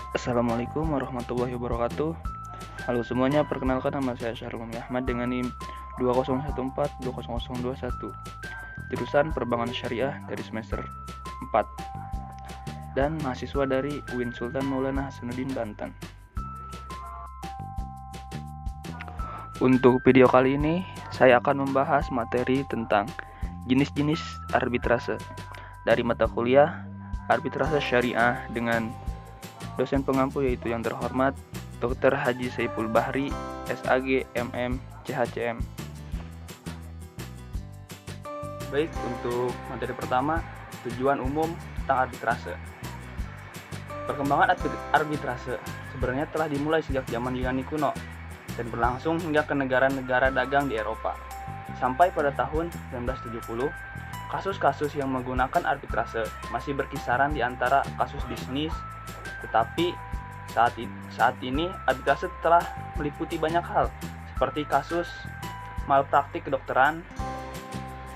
Assalamualaikum warahmatullahi wabarakatuh. Halo semuanya, perkenalkan nama saya Syahrul Ahmad dengan NIM 2014-20021, jurusan Perbankan Syariah dari semester 4 dan mahasiswa dari UIN Sultan Maulana Hasanuddin Banten. Untuk video kali ini, saya akan membahas materi tentang jenis-jenis arbitrase dari mata kuliah Arbitrase Syariah dengan dosen pengampu yaitu yang terhormat Dr. Haji Saiful Bahri, SAG, MM, CHCM. Baik, untuk materi pertama, tujuan umum tentang arbitrase. Perkembangan arbitrase sebenarnya telah dimulai sejak zaman Yunani kuno dan berlangsung hingga ke negara-negara dagang di Eropa. Sampai pada tahun 1970, kasus-kasus yang menggunakan arbitrase masih berkisaran di antara kasus bisnis, tetapi saat ini arbitrase telah meliputi banyak hal seperti kasus malpraktik kedokteran,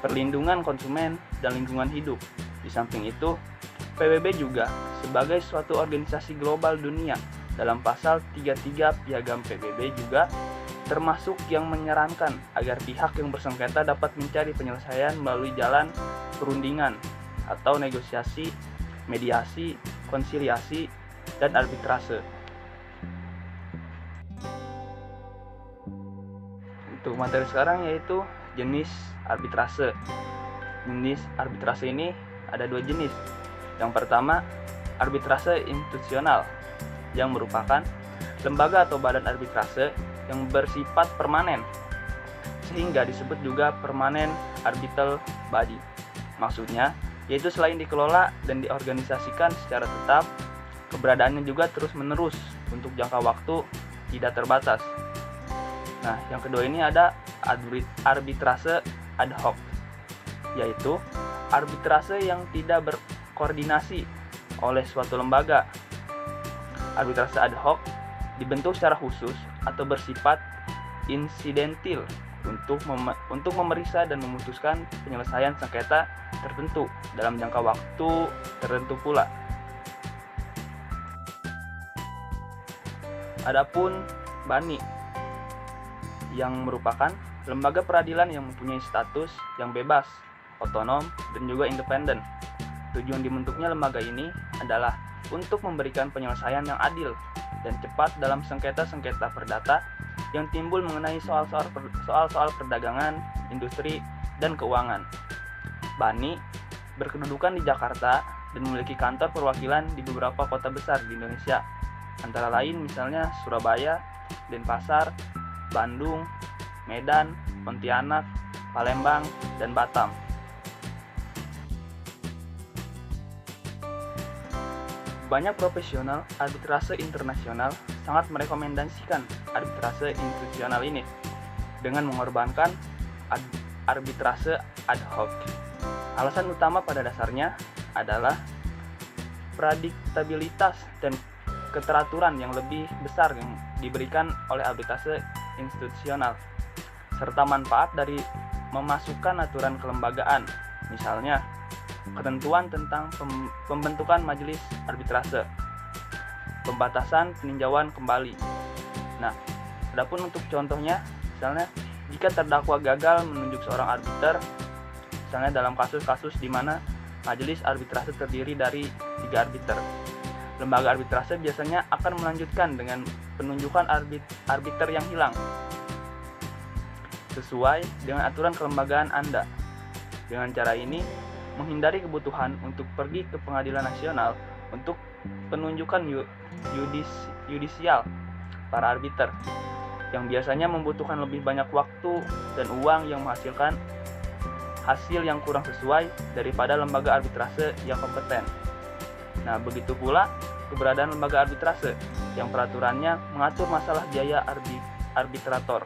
perlindungan konsumen, dan lingkungan hidup. Di samping itu, PBB juga sebagai suatu organisasi global dunia dalam pasal 33 Piagam PBB juga termasuk yang menyarankan agar pihak yang bersengketa dapat mencari penyelesaian melalui jalan perundingan atau negosiasi, mediasi, konsiliasi, dan arbitrase. Untuk materi sekarang yaitu jenis arbitrase. Jenis arbitrase ini ada dua jenis. Yang pertama, arbitrase institusional, yang merupakan lembaga atau badan arbitrase yang bersifat permanen, sehingga disebut juga permanent arbitral body. Maksudnya, yaitu selain dikelola dan diorganisasikan secara tetap, keberadaannya juga terus-menerus untuk jangka waktu tidak terbatas. Nah, yang kedua ini ada arbitrase ad hoc, yaitu arbitrase yang tidak berkoordinasi oleh suatu lembaga. Arbitrase ad hoc dibentuk secara khusus atau bersifat insidentil untuk memeriksa dan memutuskan penyelesaian sengketa tertentu dalam jangka waktu tertentu pula. Adapun BANI, yang merupakan lembaga peradilan yang mempunyai status yang bebas, otonom, dan juga independen. Tujuan dibentuknya lembaga ini adalah untuk memberikan penyelesaian yang adil dan cepat dalam sengketa-sengketa perdata yang timbul mengenai soal-soal perdagangan, industri, dan keuangan. BANI berkedudukan di Jakarta dan memiliki kantor perwakilan di beberapa kota besar di Indonesia, antara lain misalnya Surabaya, Denpasar, Bandung, Medan, Pontianak, Palembang, dan Batam. Banyak profesional arbitrase internasional sangat merekomendasikan arbitrase institusional ini dengan mengorbankan arbitrase ad hoc. Alasan utama pada dasarnya adalah prediktabilitas dan keteraturan yang lebih besar yang diberikan oleh arbitrase institusional, serta manfaat dari memasukkan aturan kelembagaan, misalnya ketentuan tentang pembentukan majelis arbitrase, pembatasan peninjauan kembali. Nah, adapun untuk contohnya, misalnya jika terdakwa gagal menunjuk seorang arbiter, misalnya dalam kasus-kasus di mana majelis arbitrase terdiri dari 3 arbiter, lembaga arbitrase biasanya akan melanjutkan dengan penunjukan arbiter yang hilang sesuai dengan aturan kelembagaan Anda. Dengan cara ini, menghindari kebutuhan untuk pergi ke pengadilan nasional untuk penunjukan yudisial para arbiter, yang biasanya membutuhkan lebih banyak waktu dan uang yang menghasilkan hasil yang kurang sesuai daripada lembaga arbitrase yang kompeten. Nah, begitu pula keberadaan lembaga arbitrase yang peraturannya mengatur masalah biaya arbitrator,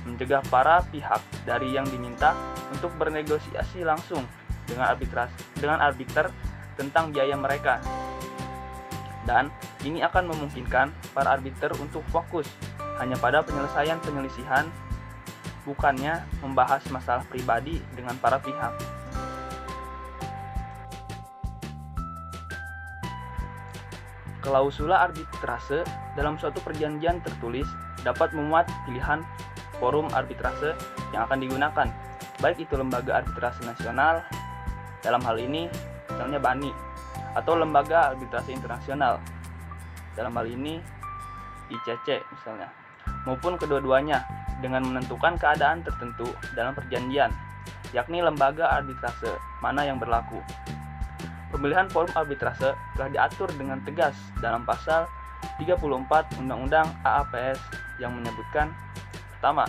mencegah para pihak dari yang diminta untuk bernegosiasi langsung dengan arbiter tentang biaya mereka. Dan ini akan memungkinkan para arbiter untuk fokus hanya pada penyelesaian penyelisihan, bukannya membahas masalah pribadi dengan para pihak. Klausula arbitrase dalam suatu perjanjian tertulis dapat memuat pilihan forum arbitrase yang akan digunakan, baik itu lembaga arbitrase nasional, dalam hal ini misalnya BANI, atau lembaga arbitrase internasional, dalam hal ini ICC misalnya, maupun kedua-duanya dengan menentukan keadaan tertentu dalam perjanjian, yakni lembaga arbitrase mana yang berlaku. Pemilihan forum arbitrase telah diatur dengan tegas dalam pasal 34 Undang-Undang AAPS yang menyebutkan: pertama,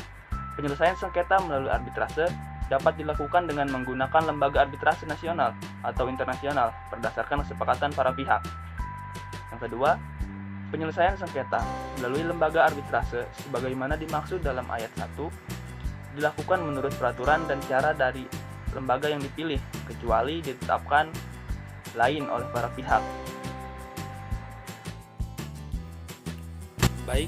penyelesaian sengketa melalui arbitrase dapat dilakukan dengan menggunakan lembaga arbitrase nasional atau internasional berdasarkan kesepakatan para pihak. Yang kedua, penyelesaian sengketa melalui lembaga arbitrase sebagaimana dimaksud dalam ayat 1 dilakukan menurut peraturan dan cara dari lembaga yang dipilih, kecuali ditetapkan lain oleh para pihak. Baik,